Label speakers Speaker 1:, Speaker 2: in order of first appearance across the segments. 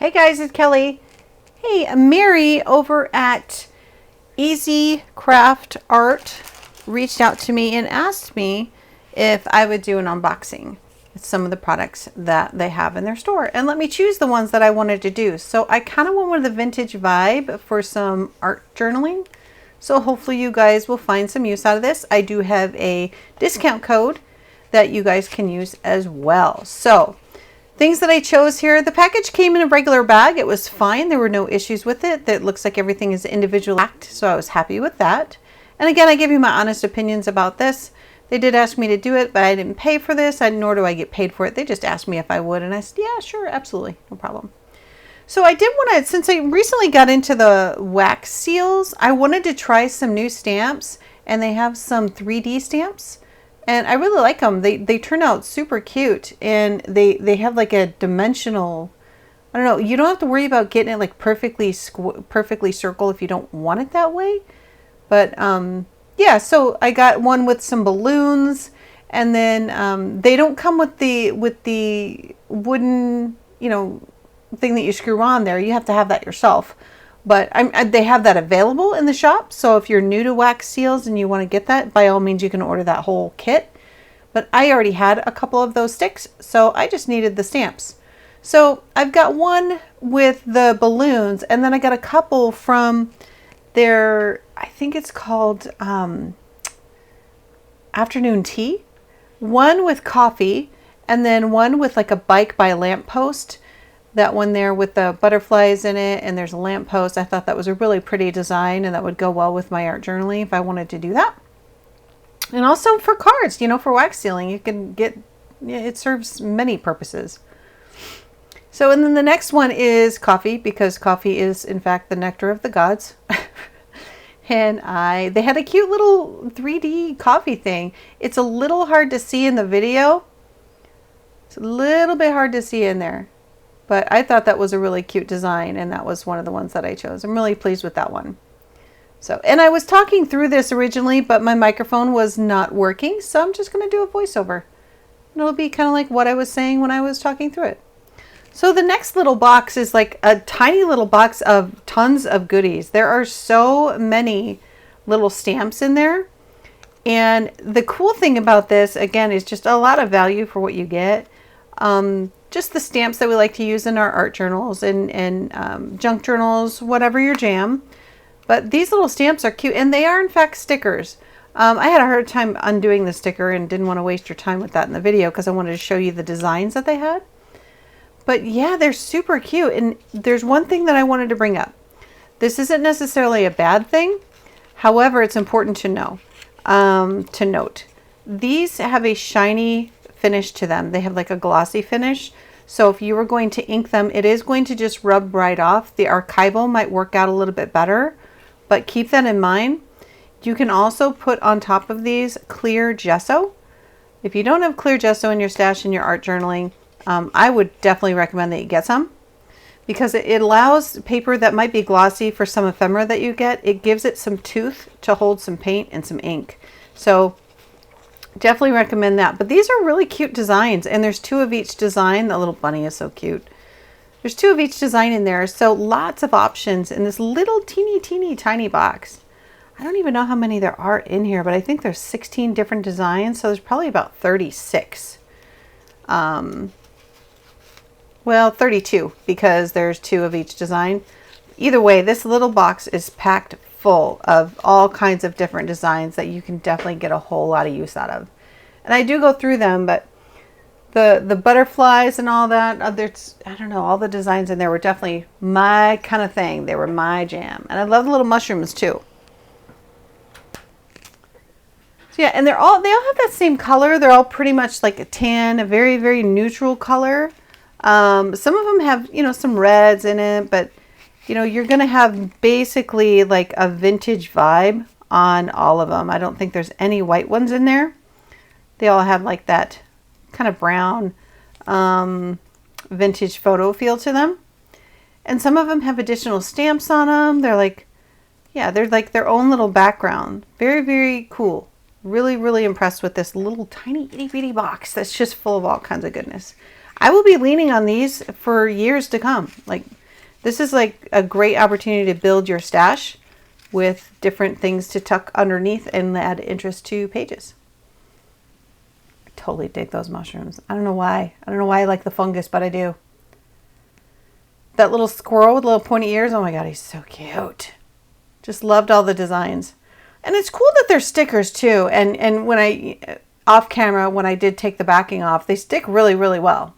Speaker 1: Hey guys, it's Kelly. Hey, Mary over at Easy Craft Art reached out to me and asked me if I would do an unboxing with some of the products that they have in their store and let me choose the ones that I wanted to do. So I kind of went with the vintage vibe for some art journaling. So hopefully you guys will find some use out of this. I do have a discount code that you guys can use as well. So things that I chose here, the package came in a regular bag. It was fine. There were no issues with it. It looks like everything is individually packed, so I was happy with that. And again, I give you my honest opinions about this. They did ask me to do it, but I didn't pay for this, nor do I get paid for it. They just asked me if I would, and I said, yeah, sure, absolutely, no problem. So I did want to, since I recently got into the wax seals, I wanted to try some new stamps, and they have some 3D stamps. And I really like them. They turn out super cute, and they have like a dimensional, I don't know, you don't have to worry about getting it like perfectly circle if you don't want it that way. But yeah, so I got one with some balloons, and then they don't come with the wooden, thing that you screw on there. You have to have that yourself. But they have that available in the shop. So if you're new to wax seals and you want to get that, by all means, you can order that whole kit. But I already had a couple of those sticks, so I just needed the stamps. So I've got one with the balloons, and then I got a couple from their, I think it's called Afternoon Tea. One with coffee, and then one with like a bike by a lamppost. That one there with the butterflies in it, and there's a lamppost. I thought that was a really pretty design, and that would go well with my art journaling if I wanted to do that. And also for cards, for wax sealing, you can get, it serves many purposes. So, and then the next one is coffee, because coffee is in fact the nectar of the gods. And they had a cute little 3D coffee thing. It's a little hard to see in the video. It's a little bit hard to see in there. But I thought that was a really cute design, and that was one of the ones that I chose. I'm really pleased with that one. So, and I was talking through this originally, but my microphone was not working, so I'm just going to do a voiceover. And it'll be kind of like what I was saying when I was talking through it. So the next little box is like a tiny little box of tons of goodies. There are so many little stamps in there. And the cool thing about this, again, is just a lot of value for what you get. Just the stamps that we like to use in our art journals and junk journals, whatever your jam. But these little stamps are cute, and they are in fact stickers. I had a hard time undoing the sticker and didn't want to waste your time with that in the video because I wanted to show you the designs that they had. But yeah, they're super cute. And there's one thing that I wanted to bring up. This isn't necessarily a bad thing. However, it's important to know, to note. These have a shiny finish to them. They have like a glossy finish. So if you were going to ink them, it is going to just rub right off. The archival might work out a little bit better, but keep that in mind. You can also put on top of these clear gesso. If you don't have clear gesso in your stash in your art journaling, I would definitely recommend that you get some, because it allows paper that might be glossy for some ephemera that you get. It gives it some tooth to hold some paint and some ink. So definitely recommend that. But these are really cute designs, and there's two of each design. The little bunny is so cute. There's two of each design in there, so lots of options in this little teeny tiny box. I don't even know how many there are in here, but I think there's 16 different designs, so there's probably about 36. Well, 32, because there's two of each design. Either way, this little box is packed full of all kinds of different designs that you can definitely get a whole lot of use out of. And I do go through them, but the butterflies and all that, I don't know, all the designs in there were definitely my kind of thing. They were my jam. And I love the little mushrooms too. So yeah, and they all have that same color. They're all pretty much like a tan, a very, very neutral color. Some of them have, some reds in it, but you're going to have basically like a vintage vibe on all of them. I don't think there's any white ones in there. They all have like that kind of brown vintage photo feel to them. And some of them have additional stamps on them. They're like their own little background. Very, very cool. Really, really impressed with this little tiny itty bitty box that's just full of all kinds of goodness. I will be leaning on these for years to come. Like This is like a great opportunity to build your stash with different things to tuck underneath and add interest to pages. I totally dig those mushrooms. I don't know why. I don't know why I like the fungus, but I do. That little squirrel with little pointy ears. Oh my God, he's so cute. Just loved all the designs. And it's cool that they're stickers too. And when I, off camera, when I did take the backing off, they stick really, really well.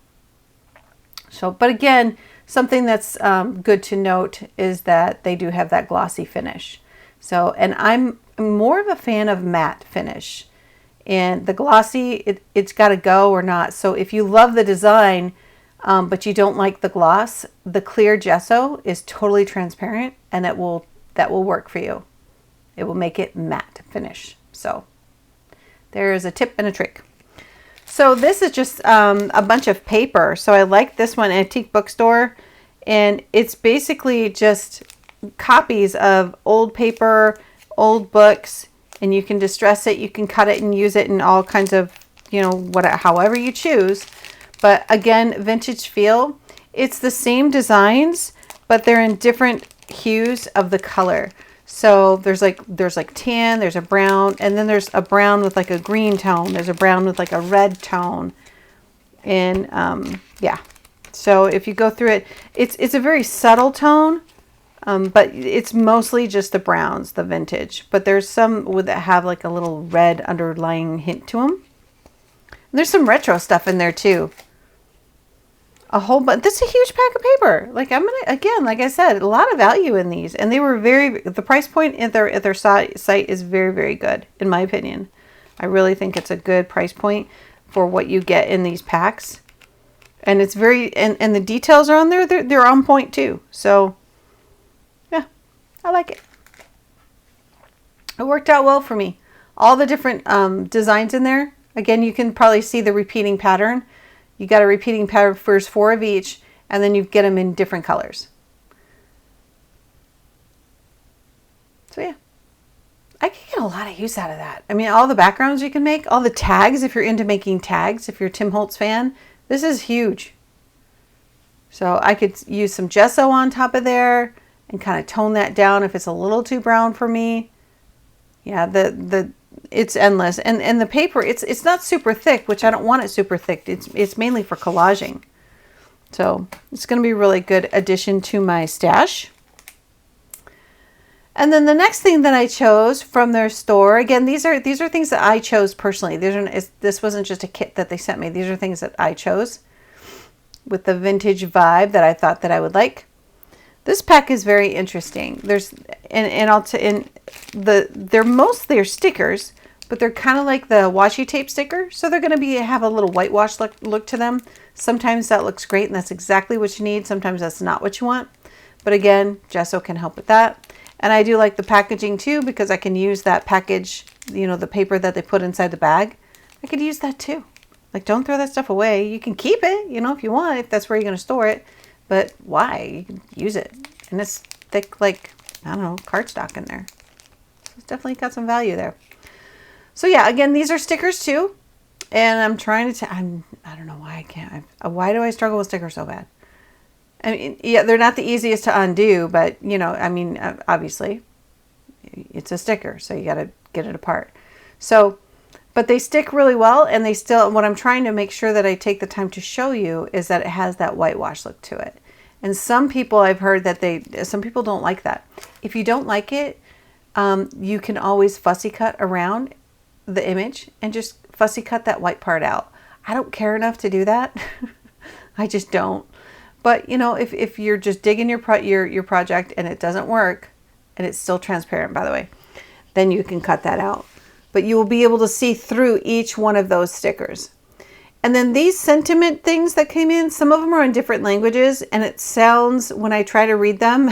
Speaker 1: So, but again, something that's good to note is that they do have that glossy finish. So, and I'm more of a fan of matte finish. And the glossy, it's got to go or not. So if you love the design, but you don't like the gloss, the clear gesso is totally transparent, and that will work for you. It will make it matte finish. So there is a tip and a trick. So this is just a bunch of paper. So I like this one, Antique Bookstore, and it's basically just copies of old paper, old books, and you can distress it, you can cut it and use it in all kinds of, however you choose. But again, vintage feel. It's the same designs, but they're in different hues of the color. So there's like tan, there's a brown, and then there's a brown with like a green tone. There's a brown with like a red tone. And yeah. So if you go through it, it's a very subtle tone, but it's mostly just the browns, the vintage. But there's some that have like a little red underlying hint to them. And there's some retro stuff in there too. A whole bunch. This is a huge pack of paper. Like again, like I said, a lot of value in these, and they were the price point at their site is very, very good in my opinion. I really think it's a good price point for what you get in these packs, and it's very and the details are on there. They're on point too. So yeah, I like it. It worked out well for me. All the different designs in there. Again, you can probably see the repeating pattern. You got a repeating pattern for 4 of each, and then you get them in different colors. So yeah, I can get a lot of use out of that. I mean, all the backgrounds you can make, all the tags, if you're into making tags, if you're a Tim Holtz fan, this is huge. So I could use some gesso on top of there and kind of tone that down if it's a little too brown for me. Yeah, it's endless, and the paper it's not super thick, which I don't want it super thick. It's mainly for collaging, so it's going to be a really good addition to my stash. And then the next thing that I chose from their store, again, these are things that I chose personally. This wasn't just a kit that they sent me. These are things that I chose with the vintage vibe that I thought that I would like. This pack is very interesting. They're mostly stickers, but they're kind of like the washi tape sticker. So they're going to have a little whitewash look to them. Sometimes that looks great and that's exactly what you need. Sometimes that's not what you want. But again, gesso can help with that. And I do like the packaging too, because I can use that package, the paper that they put inside the bag. I could use that too. Like, don't throw that stuff away. You can keep it, if you want, if that's where you're going to store it. But why? You can use it. And it's thick, like, I don't know, cardstock in there. So it's definitely got some value there. So yeah, again, these are stickers too. And I'm trying to, I don't know why I can't. Why do I struggle with stickers so bad? I mean, yeah, they're not the easiest to undo, but, obviously, it's a sticker. So you got to get it apart. So, but they stick really well, and what I'm trying to make sure that I take the time to show you is that it has that whitewash look to it. And some people, I've heard that some people don't like that. If you don't like it, you can always fussy cut around the image and just fussy cut that white part out. I don't care enough to do that. I just don't. But, if you're just digging your project and it doesn't work, and it's still transparent, by the way, then you can cut that out. But you will be able to see through each one of those stickers. And then these sentiment things that came in, some of them are in different languages, and it sounds, when I try to read them,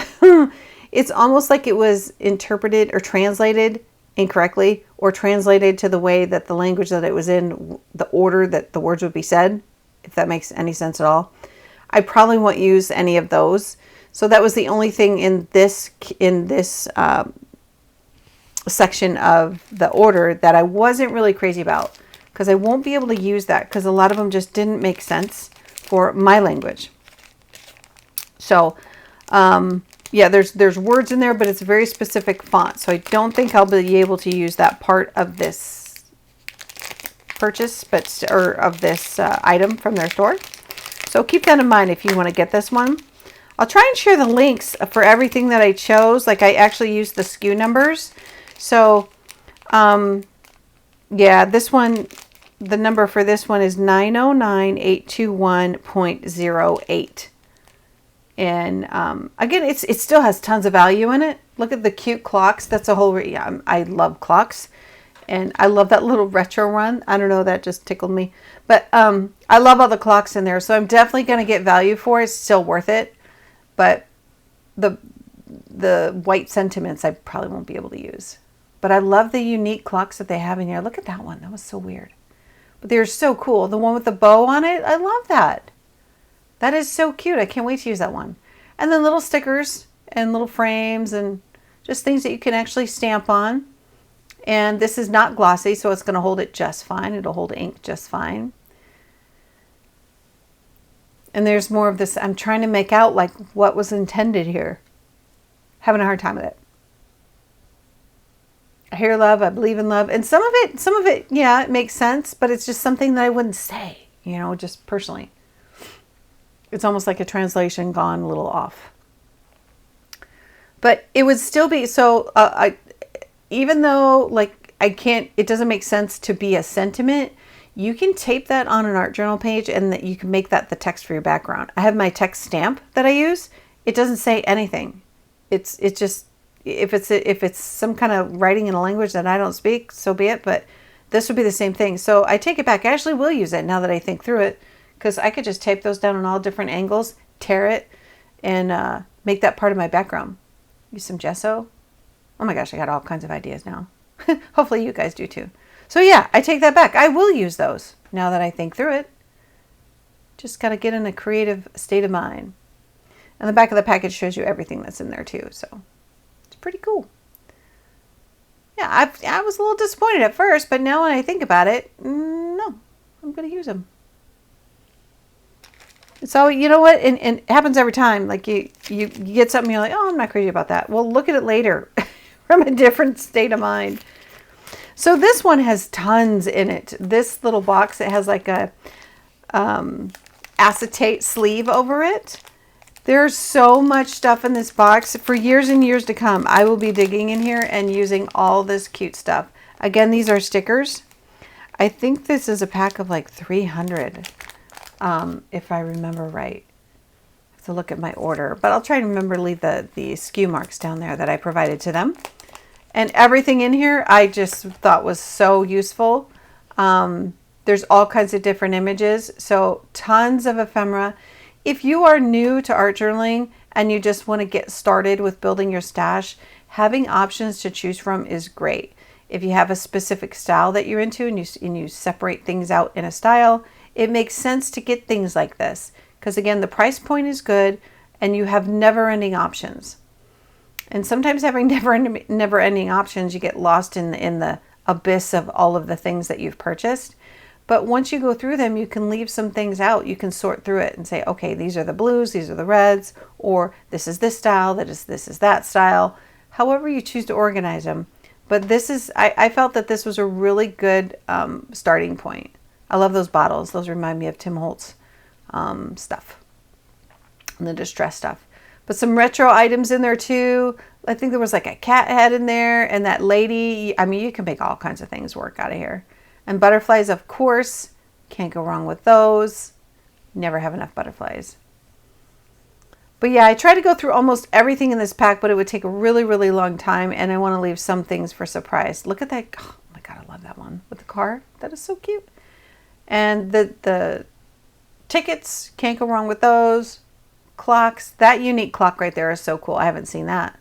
Speaker 1: it's almost like it was interpreted or translated incorrectly, or translated to the way that the language that it was in, the order that the words would be said, if that makes any sense at all. I probably won't use any of those. So that was the only thing in this section of the order that I wasn't really crazy about, because I won't be able to use that because a lot of them just didn't make sense for my language. So Yeah, there's words in there, but it's a very specific font. So I don't think I'll be able to use that part of this purchase, or of this item from their store. So keep that in mind if you want to get this one. I'll try and share the links for everything that I chose. Like I actually used the SKU numbers. So, yeah, this one, the number for this one is 909821.08. And again, it still has tons of value in it. Look at the cute clocks. That's a whole, yeah, I love clocks. And I love that little retro one. I don't know, that just tickled me. But I love all the clocks in there. So I'm definitely going to get value for it. It's still worth it. But the white sentiments I probably won't be able to use. But I love the unique clocks that they have in here. Look at that one. That was so weird. But they're so cool. The one with the bow on it, I love that. That is so cute. I can't wait to use that one. And then little stickers and little frames and just things that you can actually stamp on. And this is not glossy, so it's going to hold it just fine. It'll hold ink just fine. And there's more of this. I'm trying to make out like what was intended here. Having a hard time with it. I hear love, I believe in love. And some of it, yeah, it makes sense, but it's just something that I wouldn't say, just personally. It's almost like a translation gone a little off. But it would still be, so even though like it doesn't make sense to be a sentiment, you can tape that on an art journal page and that you can make that the text for your background. I have my text stamp that I use. It doesn't say anything. It's just, if it's some kind of writing in a language that I don't speak, so be it. But this would be the same thing. So I take it back. I actually will use it now that I think through it, because I could just tape those down on all different angles, tear it, and make that part of my background. Use some gesso. Oh my gosh, I got all kinds of ideas now. Hopefully you guys do too. So yeah, I take that back. I will use those now that I think through it. Just got to get in a creative state of mind. And the back of the package shows you everything that's in there too. So it's pretty cool. Yeah, I was a little disappointed at first, but now when I think about it, no, I'm going to use them. So you know what? And it happens every time. Like you get something, you're like, oh, I'm not crazy about that. Well, look at it later from a different state of mind. So this one has tons in it. This little box, it has like a acetate sleeve over it. There's so much stuff in this box. For years and years to come, I will be digging in here and using all this cute stuff. Again, these are stickers. I think this is a pack of like 300, if I remember right. I have to look at my order, but I'll try to remember to leave the SKU marks down there that I provided to them. And everything in here I just thought was so useful. There's all kinds of different images, so tons of ephemera. If you are new to art journaling and you just want to get started with building your stash, having options to choose from is great. If you have a specific style that you're into and you separate things out in a style, it makes sense to get things like this. Because again, the price point is good and you have never-ending options. And sometimes having never-ending options, you get lost in the abyss of all of the things that you've purchased. But once you go through them, you can leave some things out. You can sort through it and say, okay, these are the blues, these are the reds, or this is this style, this is that style. However you choose to organize them. But this is, I felt that this was a really good starting point. I love those bottles. Those remind me of Tim Holtz stuff and the distress stuff. But some retro items in there too. I think there was like a cat head in there and that lady. I mean, you can make all kinds of things work out of here. And butterflies, of course. Can't go wrong with those. Never have enough butterflies. But yeah, I try to go through almost everything in this pack, but it would take a really, really long time. And I want to leave some things for surprise. Look at that. Oh my God, I love that one with the car. That is so cute. And the tickets, can't go wrong with those. Clocks, that unique clock right there is so cool. I haven't seen that.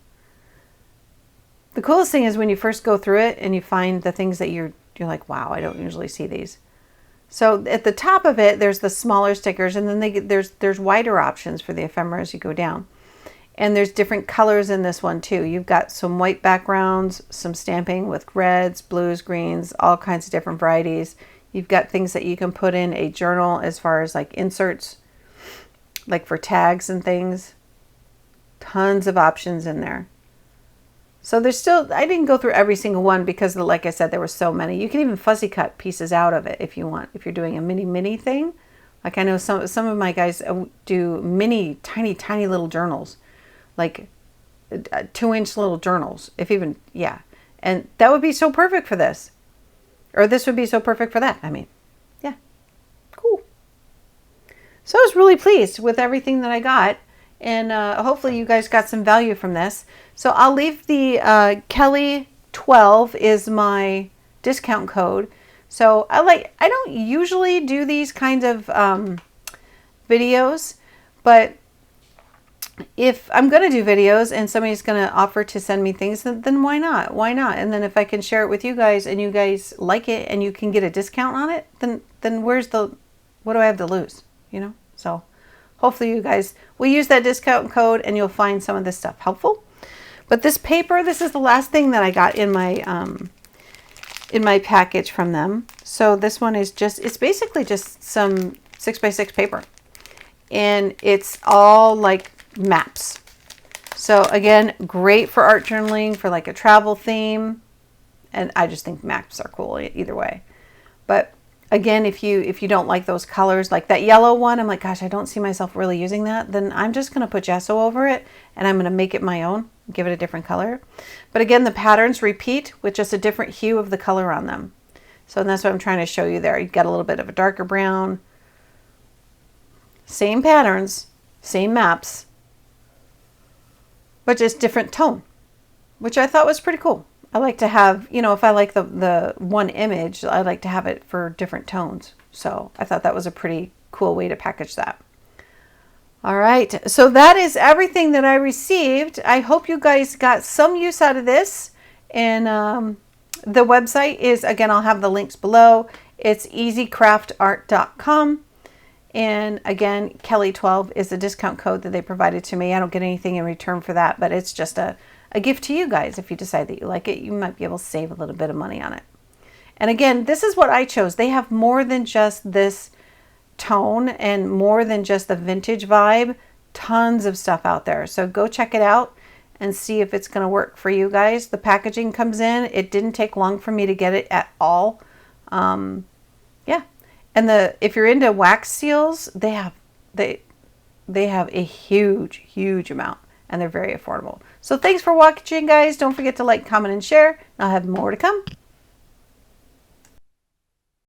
Speaker 1: The coolest thing is when you first go through it and you find the things that you're like, wow, I don't usually see these. So at the top of it, there's the smaller stickers, and then there's wider options for the ephemera as you go down. And there's different colors in this one too. You've got some white backgrounds, some stamping with reds, blues, greens, all kinds of different varieties. You've got things that you can put in a journal as far as like inserts, like for tags and things. Tons of options in there. So there's still, I didn't go through every single one because like I said, there were so many. You can even fuzzy cut pieces out of it if you want, if you're doing a mini thing. Like I know some of my guys do mini, tiny little journals, like 2-inch little journals, if even, yeah. And that would be so perfect for this. Or this would be so perfect for that. I mean, yeah, cool. So I was really pleased with everything that I got. And hopefully you guys got some value from this. So I'll leave the Kelly 12 is my discount code. So I don't usually do these kinds of videos, but if I'm going to do videos and somebody's going to offer to send me things, then why not? Why not? And then if I can share it with you guys and you guys like it and you can get a discount on it, then what do I have to lose? You know? So hopefully you guys will use that discount code and you'll find some of this stuff helpful. But this paper, this is the last thing that I got in my package from them. So this one is it's basically just some 6x6 paper. And it's all like maps. So again, great for art journaling, for like a travel theme. And I just think maps are cool either way. But again, if you don't like those colors, like that yellow one, I'm like, gosh, I don't see myself really using that. Then I'm just going to put gesso over it and I'm going to make it my own, give it a different color. But again, the patterns repeat with just a different hue of the color on them. So that's what I'm trying to show you there. You got a little bit of a darker brown. Same patterns, same maps, but just different tone, which I thought was pretty cool. I like to have, if I like the one image, I like to have it for different tones. So I thought that was a pretty cool way to package that. All right, so that is everything that I received. I hope you guys got some use out of this. And the website is, again, I'll have the links below. It's easycraftart.com. And again, Kelly 12 is the discount code that they provided to me. I don't get anything in return for that, but it's just a gift to you guys. If you decide that you like it, you might be able to save a little bit of money on it. And again, this is what I chose. They have more than just this tone and more than just the vintage vibe. Tons of stuff out there. So go check it out and see if it's going to work for you guys. The packaging comes in. It didn't take long for me to get it at all. Yeah. And if you're into wax seals, they have a huge amount, and they're very affordable. So thanks for watching, guys. Don't forget to like, comment, and share. I'll have more to come.